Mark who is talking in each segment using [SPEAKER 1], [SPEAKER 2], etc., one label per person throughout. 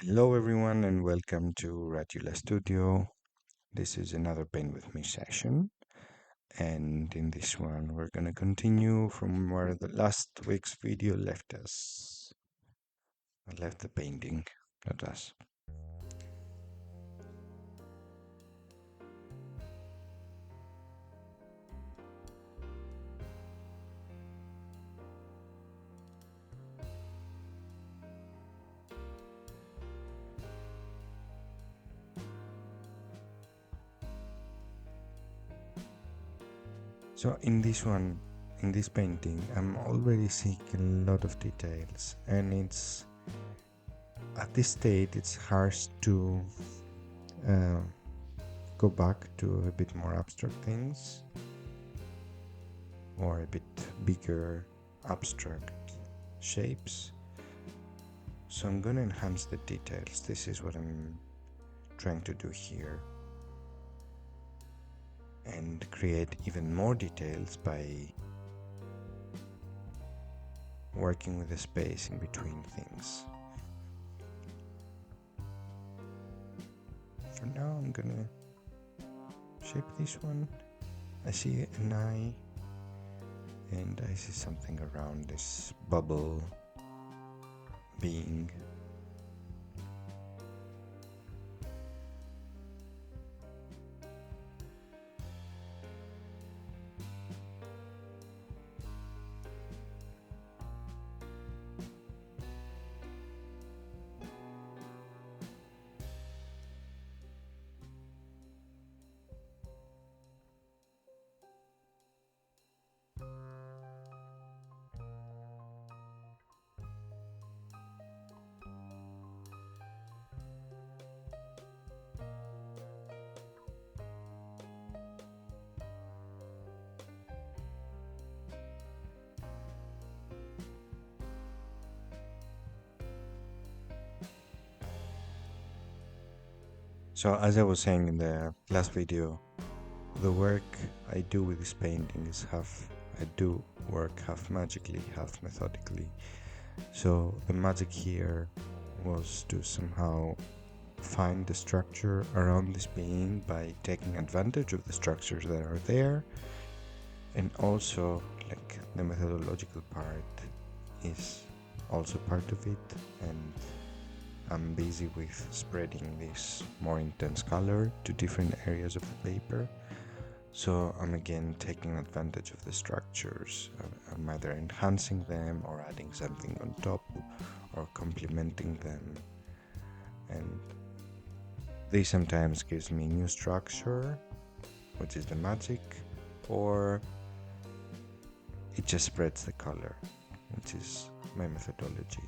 [SPEAKER 1] Hello, everyone, and welcome to Radula Studio. This is another Paint with Me session, and in this one, we're going to continue from where the last week's video left us. I left the painting, not us. So, in this painting, I'm already seeing a lot of details, and it's at this state, it's hard to uh, go back to a bit more abstract things or a bit bigger abstract shapes. So I'm going to enhance the details. This is what I'm trying to do here, and create even more details by working with the space in between things. For now, I'm gonna shape this one. I see an eye, and I see something around this bubble being. So as I was saying in the last video, the work I do with this painting is I do work half magically, half methodically. So the magic here was to somehow find the structure around this being by taking advantage of the structures that are there, and also like the methodological part is also part of it, and I'm busy with spreading this more intense color to different areas of the paper. So I'm again taking advantage of the structures. I'm either enhancing them or adding something on top or complementing them. And this sometimes gives me new structure, which is the magic, or it just spreads the color, which is my methodology.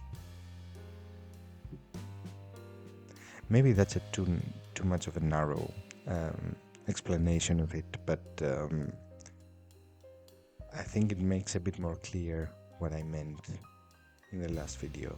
[SPEAKER 1] Maybe that's too much of a narrow explanation of it, but I think it makes a bit more clear what I meant in the last video.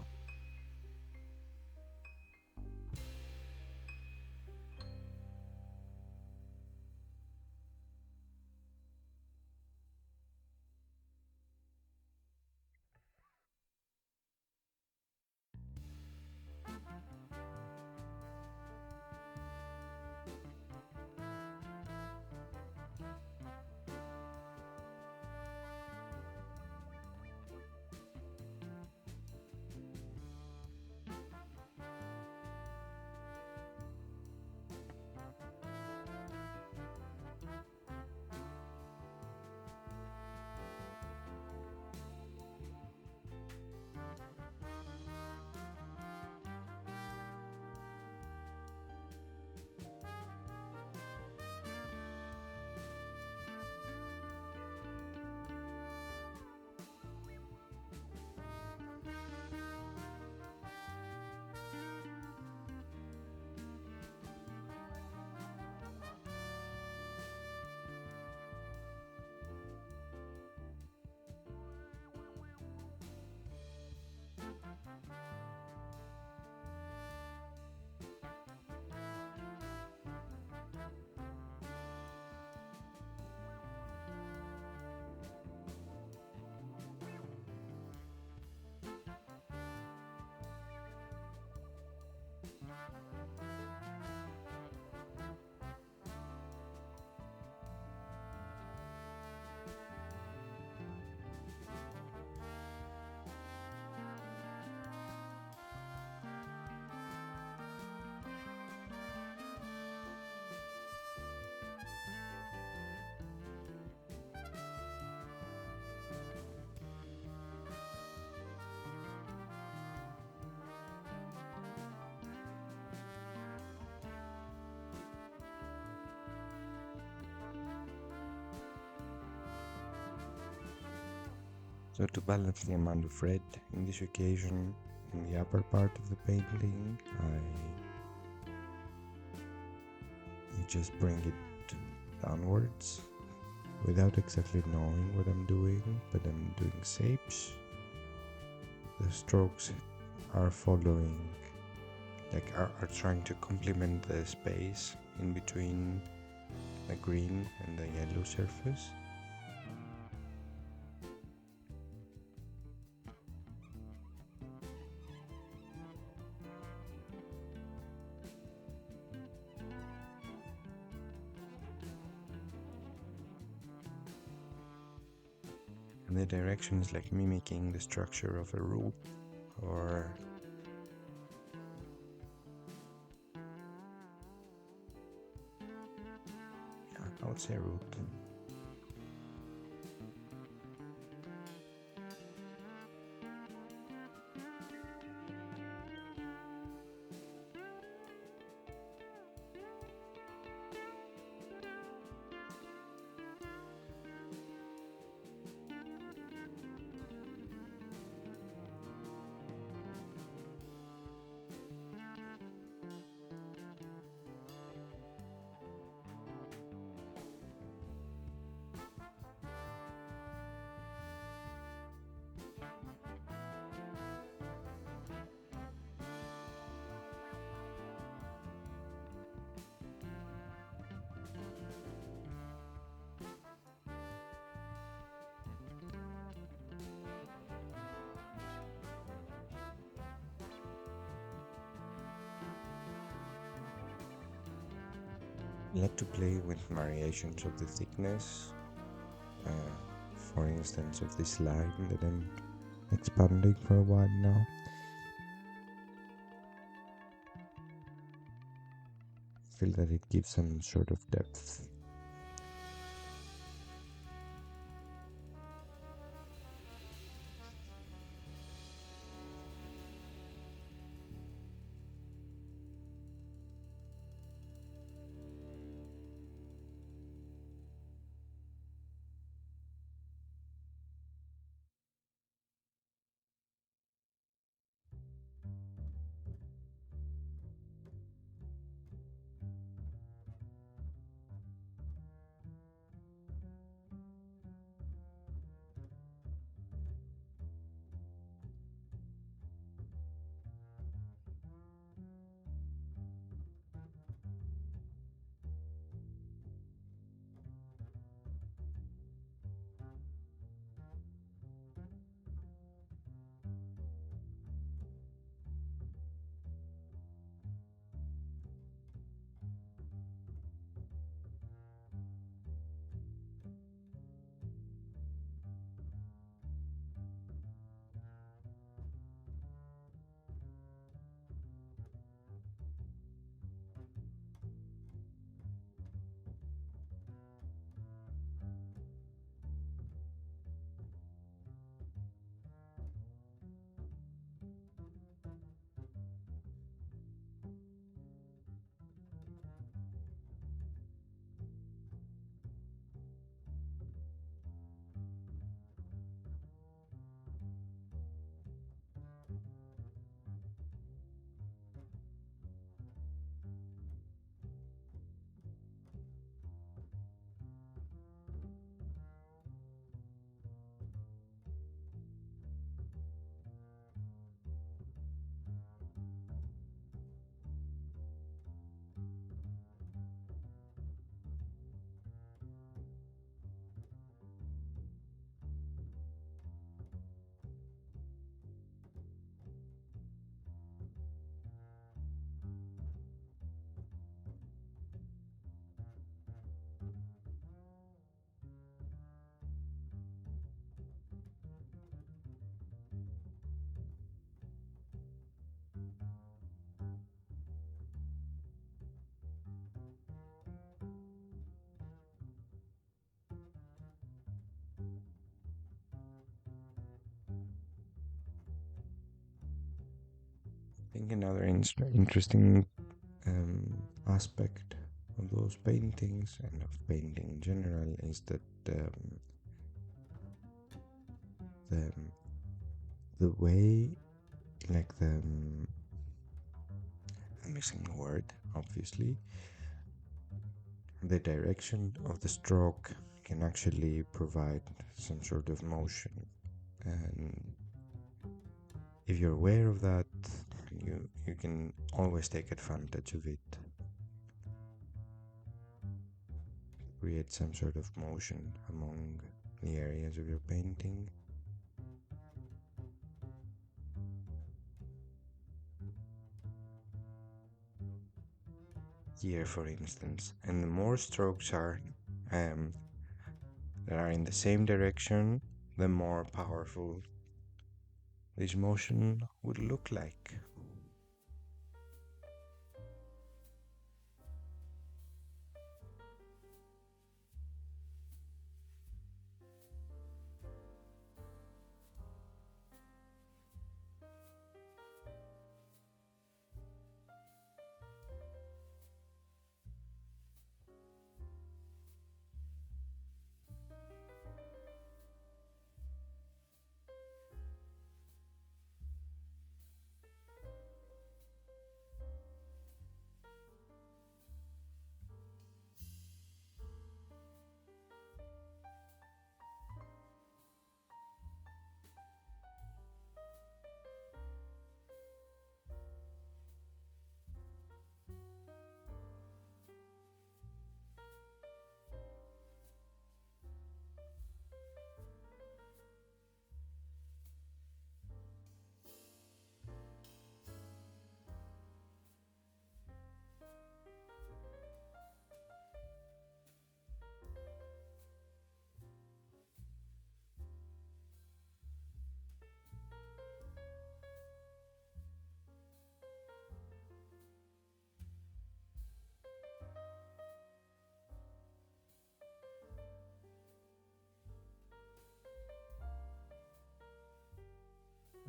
[SPEAKER 1] So to balance the amount of red in this occasion, in the upper part of the painting, I just bring it downwards without exactly knowing what I'm doing, but I'm doing shapes. The strokes are following, are trying to complement the space in between the green and the yellow surface. And the direction is like mimicking the structure of a root, or yeah, I would say root. I like to play with variations of the thickness, uh, for instance of this line that I'm expanding for a while now. I feel that it gives some sort of depth. think another interesting aspect of those paintings and of painting in general is that the the way, like I'm missing a word, obviously. The direction of the stroke can actually provide some sort of motion, and if you're aware of that, you can always take advantage of it. Create some sort of motion among the areas of your painting. Here, for instance, and the more strokes are that are in the same direction, the more powerful this motion would look like.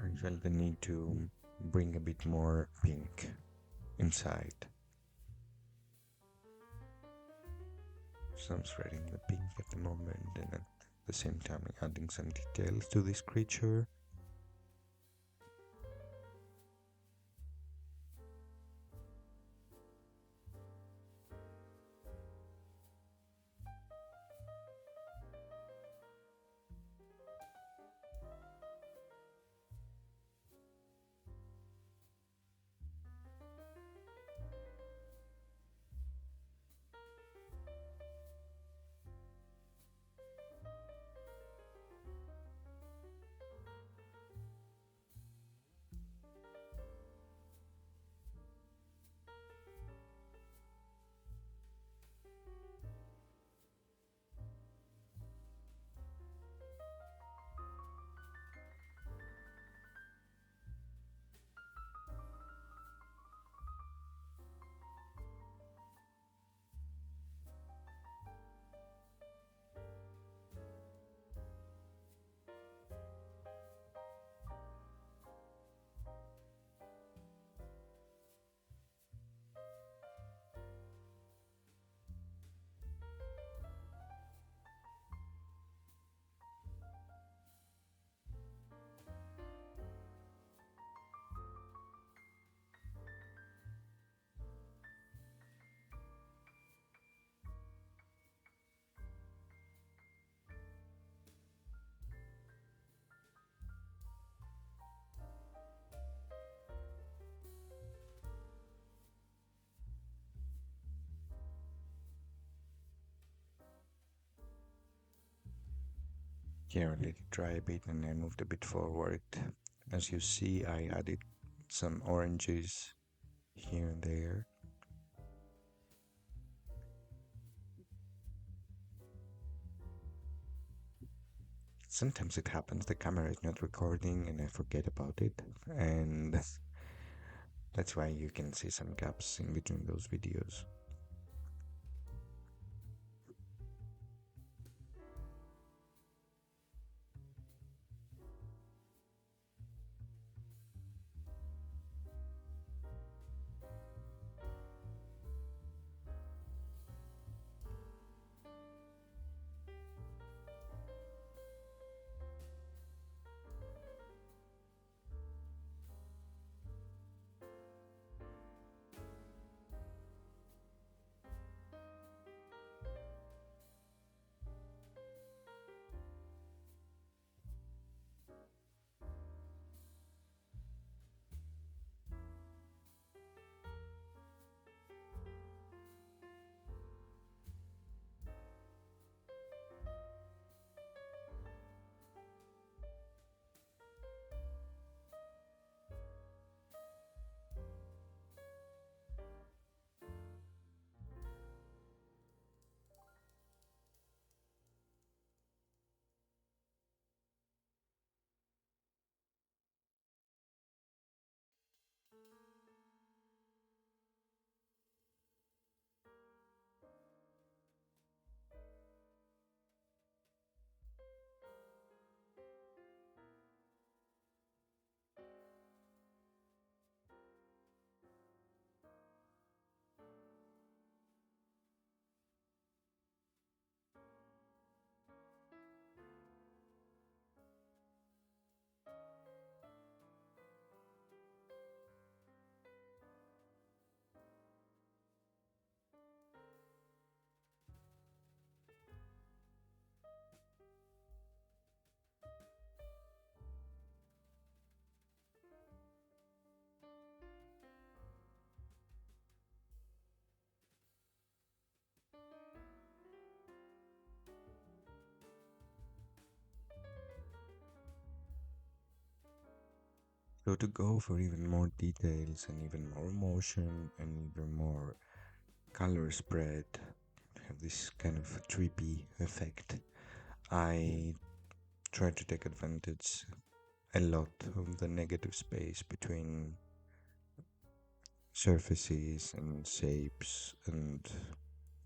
[SPEAKER 1] I felt the need to bring a bit more pink inside. So I'm spreading the pink at the moment, and at the same time adding some details to this creature. Here, let it dry a bit, and I moved a bit forward. As you see, I added some oranges here and there. Sometimes it happens, the camera is not recording and I forget about it, and that's why you can see some gaps in between those videos. So to go for even more details and even more emotion and even more color spread, have this kind of trippy effect, I try to take advantage a lot of the negative space between surfaces and shapes and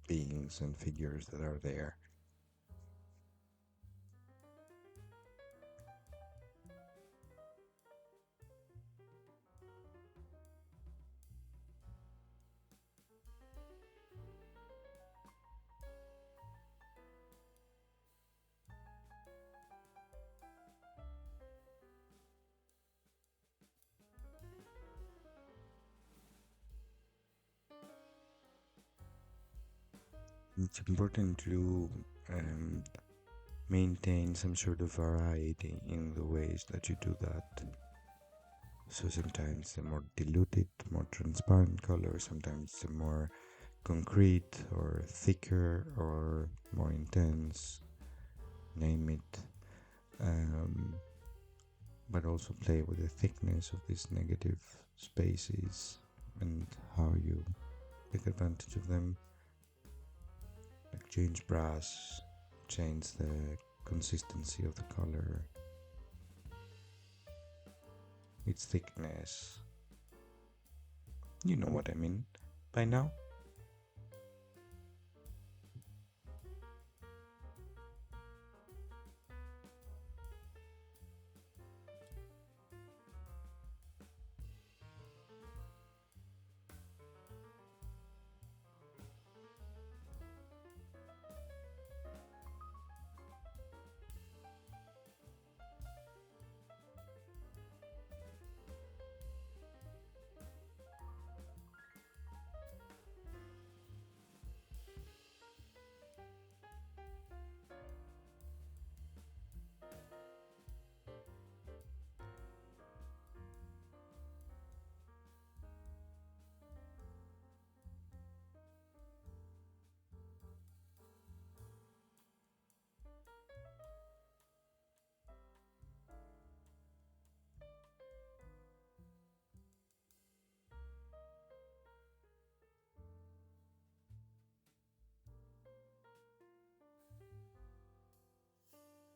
[SPEAKER 1] beings and figures that are there. It's important to um, maintain some sort of variety in the ways that you do that. So sometimes the more diluted, more transparent color, sometimes the more concrete or thicker or more intense, name it. Um, but also play with the thickness of these negative spaces and how you take advantage of them. Like change brush, change the consistency of the color, its thickness. You know what I mean by now?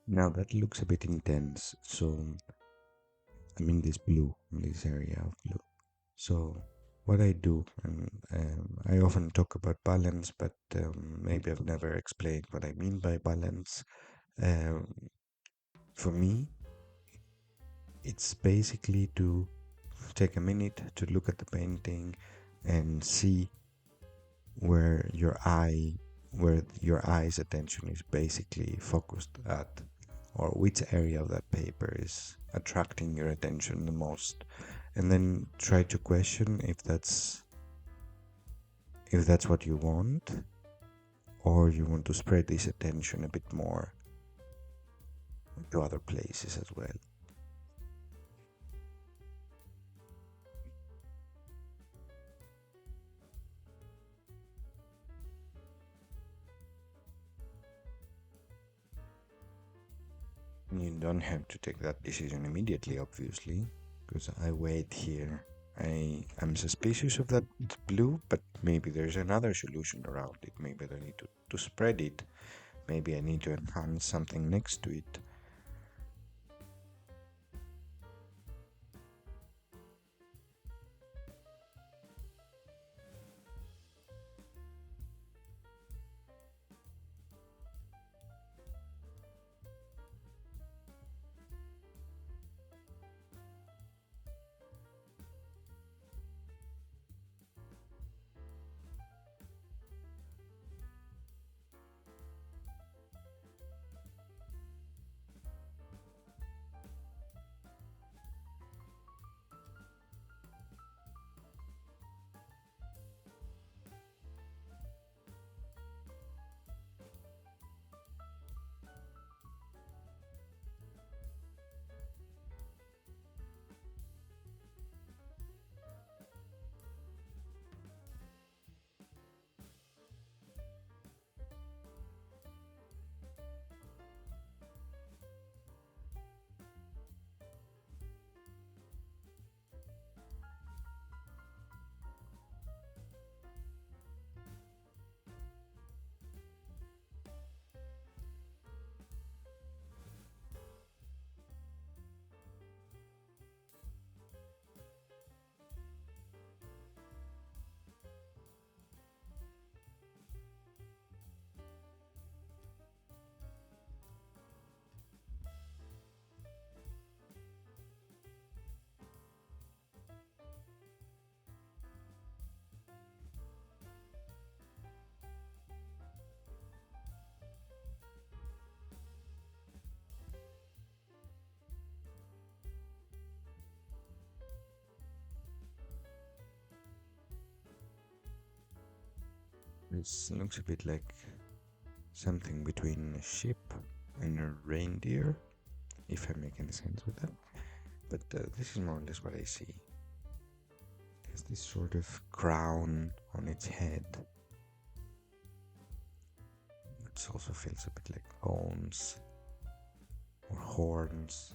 [SPEAKER 1] Now that looks a bit intense, so I'm in this blue, in this area of blue. So what I do, and I often talk about balance, but maybe I've never explained what I mean by balance. Um, for me, it's basically to take a minute to look at the painting and see where your eye's attention is basically focused at, or which area of that paper is attracting your attention the most, and then try to question if that's what you want, or you want to spread this attention a bit more to other places as well. You don't have to take that decision immediately, obviously, because I wait here. I am suspicious of that blue, but maybe there's another solution around it. Maybe I need to spread it. Maybe I need to enhance something next to it. This looks a bit like something between a ship and a reindeer, if I make any sense with that. But this is more or less what I see. It has this sort of crown on its head. It also feels a bit like horns or horns.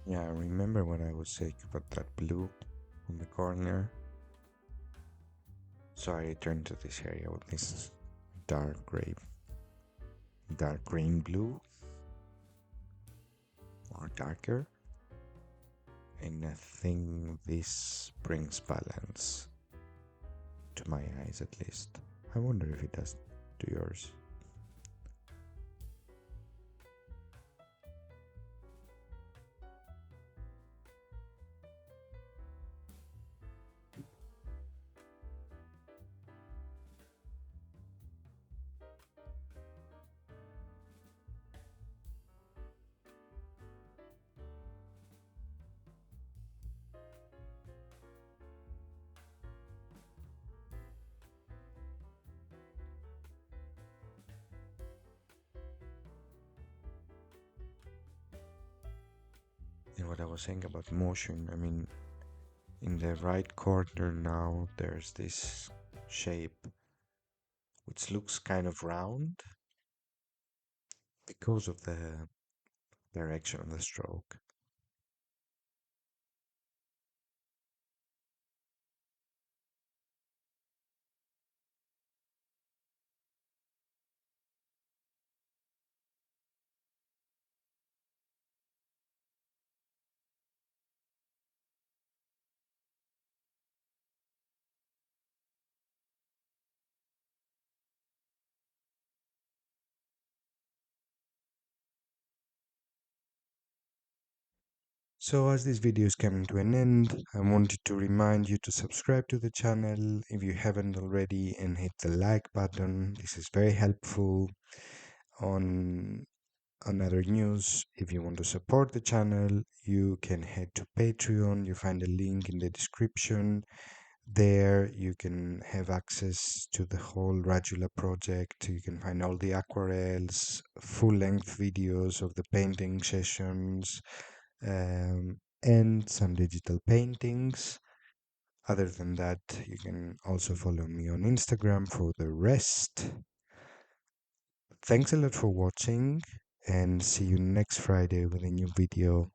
[SPEAKER 1] Yeah, I remember what I was saying about that blue on the corner. So I returned to this area with this dark gray, dark green blue, or darker. And I think this brings balance to my eyes at least. I wonder if it does to yours. And what I was saying about motion, I mean, in the right corner now, there's this shape which looks kind of round because of the direction of the stroke. So as this video is coming to an end, I wanted to remind you to subscribe to the channel if you haven't already and hit the like button. This is very helpful. On other news, if you want to support the channel, you can head to Patreon. You find a link in the description. There you can have access to the whole Radula project. You can find all the aquarels, full-length videos of the painting sessions, and some digital paintings. Other than that, you can also follow me on Instagram for the rest. Thanks a lot for watching, and see you next Friday with a new video.